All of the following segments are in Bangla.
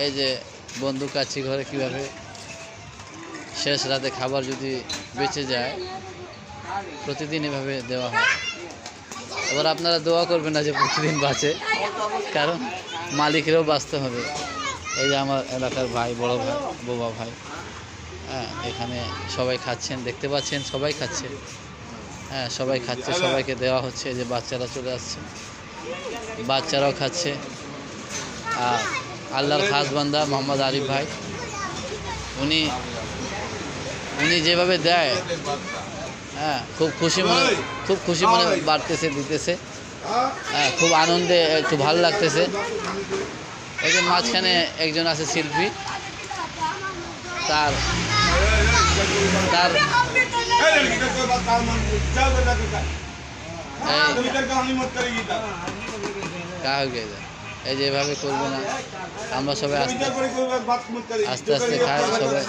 এই যে বন্ধু কাচ্চি ঘরে কীভাবে শেষ রাতে খাবার যদি বেঁচে যায় প্রতিদিন এভাবে দেওয়া হয়। এবার আপনারা দোয়া করবেন না যে প্রতিদিন বাঁচে, কারণ মালিকেরও বাঁচতে হবে। এই যে আমার এলাকার ভাই, বড় ভাই, বোবা ভাই, হ্যাঁ, এখানে সবাই খাচ্ছেন, দেখতে পাচ্ছেন সবাই খাচ্ছে। হ্যাঁ, সবাই খাচ্ছে, সবাইকে দেওয়া হচ্ছে। যে বাচ্চারা চলে আসছে, বাচ্চারাও খাচ্ছে। আর আল্লাহর খাস বান্দা মোহাম্মদ আরিফ ভাই, উনি যেভাবে দেয়, হ্যাঁ, খুব খুশি মনে বাড়তেছে, দিতেছে। হ্যাঁ, খুব আনন্দে, একটু ভালো লাগতেছে। একজন মাঝখানে একজন আছে শিল্পী, তার এই যে এভাবে করবে না, আমরা সবাই আস্তে আস্তে খাই সবাই।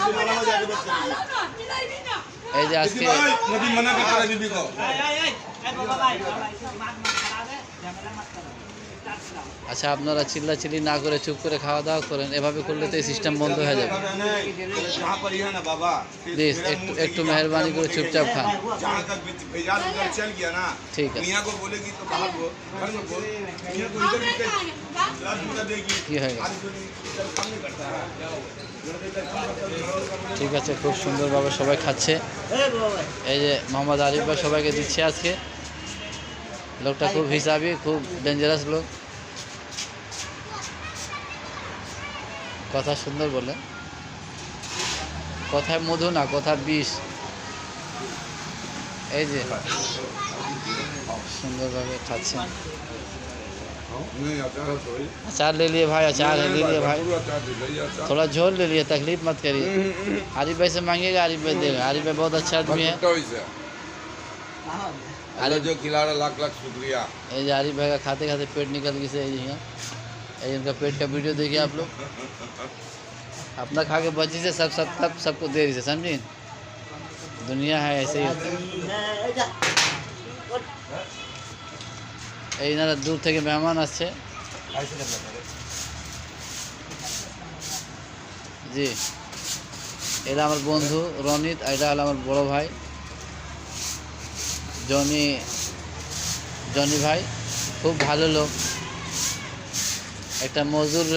এই যে আজকে আচ্ছা, আপনারা চিল্লাচিল্লি না করে চুপ করে খাওয়া দাওয়া করেন। এভাবে করলে তো এই সিস্টেম বন্ধ হয়ে যাবে। প্লিজ একটু মেহরবানি করে চুপচাপ খান। ঠিক আছে, কি হয়ে গেছে? ঠিক আছে, খুব সুন্দরভাবে সবাই খাচ্ছে। এই যে মোহাম্মদ আরিফ ভাই সবাইকে দিচ্ছে আজকে। লোকটা খুব হিসাবি, খুব ডেঞ্জারাস লোক, কথা সুন্দর বলে, কথায় মধু না, কথা বিষ। এই যে সুন্দরভাবে খাচ্ছেন। अचार ले लिए भाई, अचार ले लिए भाई, थोड़ा झोल ले लिए, तकलीफ मत करिए। आरिफ भाई से मांगेगा, आरिफ भाई देगा। आरिफ भाई बहुत अच्छा आदमी है। अरे जो खिला रहा, लाख लाख शुक्रिया। ये आरिफ भाई का खाते खाते पेट निकल गई से। ये इनका पेट का वीडियो देखिए आप लोग। अपना खा के बची से सबको दे रही से, समझी? दुनिया है ऐसे ही होता है। এনারা দূর থেকে মেহমান আসছে। জি, এরা আমার বন্ধু রনিত, এটা হলো আমার বড় ভাই জনি ভাই, খুব ভালো লোক। একটা মজদুর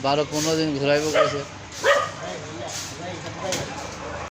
12-15 দিন ঘুরাইব করেছে।